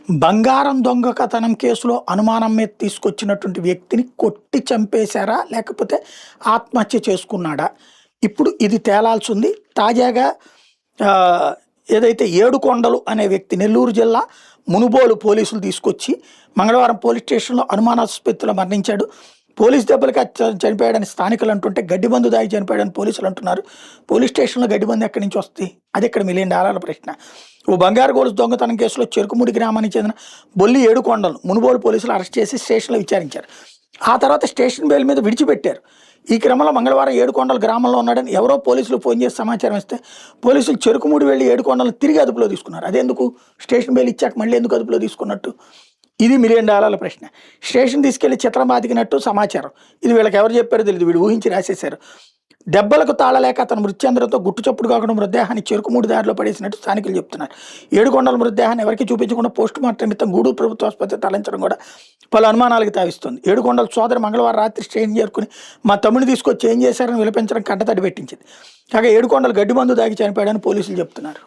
బంగారం దొంగతనం కేసులో అనుమానం మీద తీసుకొచ్చినటువంటి వ్యక్తిని కొట్టి చంపేశారా? లేకపోతే ఆత్మహత్య చేసుకున్నాడా? ఇప్పుడు ఇది తేలాల్సి ఉంది. తాజాగా ఏదైతే ఏడుకొండలు అనే వ్యక్తి నెల్లూరు జిల్లా మునుబోలు పోలీసులు తీసుకొచ్చి మంగళవారం పోలీస్ స్టేషన్లో అనుమానాస్పదలో మరణించాడు. పోలీస్ దెబ్బలకి చనిపోయాడని స్థానికులు అంటుంటే గడ్డిబందు దాగి చనిపోయాడని పోలీసులు అంటున్నారు. పోలీస్ స్టేషన్లో గడ్డిబందు ఎక్కడి నుంచి వస్తుంది? అది ఇక్కడ $1,000,000 ప్రశ్న. ఓ బంగారు గొలుసు దొంగతనం కేసులో చెరుకుముడి గ్రామానికి చెందిన బొల్లి ఏడుకొండలు మునుబోలు పోలీసులు అరెస్ట్ చేసి స్టేషన్లో విచారించారు. ఆ తర్వాత స్టేషన్ బెయిల్ మీద విడిచిపెట్టారు. ఈ క్రమంలో మంగళవారం ఏడుకొండల గ్రామంలో ఉన్నాడని ఎవరో పోలీసులు ఫోన్ చేసి సమాచారం ఇస్తే పోలీసులు చెరుకుముడి వెళ్ళి ఏడుకొండలను తిరిగి అదుపులో తీసుకున్నారు. అదెందుకు? స్టేషన్ బెయిల్ ఇచ్చాక మళ్ళీ ఎందుకు అదుపులో తీసుకున్నట్టు? ఇది $1,000,000 ప్రశ్న. స్టేషన్ తీసుకెళ్లి చిత్రం బాతికినట్టు సమాచారం. ఇది వీళ్ళకి ఎవరు చెప్పారో తెలియదు, వీళ్ళు ఊహించి రాసేశారు. దెబ్బలకు తాళలేక అతను మృత్యంధ్రంతో గుట్టు చప్పుడు కాకుండా మృతదేహాన్ని చెరుకుముడి దారిలో పడేసినట్టు స్థానికులు చెప్తున్నారు. ఏడుకొండల మృతదేహాన్ని ఎవరికి చూపించకుండా పోస్ట్ మార్టం నిమిత్తం గూడూరు ప్రభుత్వ ఆసుపత్రి తరలించడం కూడా పలు అనుమానాలకు తావిస్తుంది. ఏడుకొండల సోదరి మంగళవారం రాత్రి స్టేషన్ చేరుకుని మా తమ్ముడిని తీసుకొచ్చి ఏం చేశారని విలపించడం కంటతడి పెట్టించింది. కాగా ఏడుకొండలు గడ్డిమందు దాగి చనిపోయాడని పోలీసులు చెప్తున్నారు.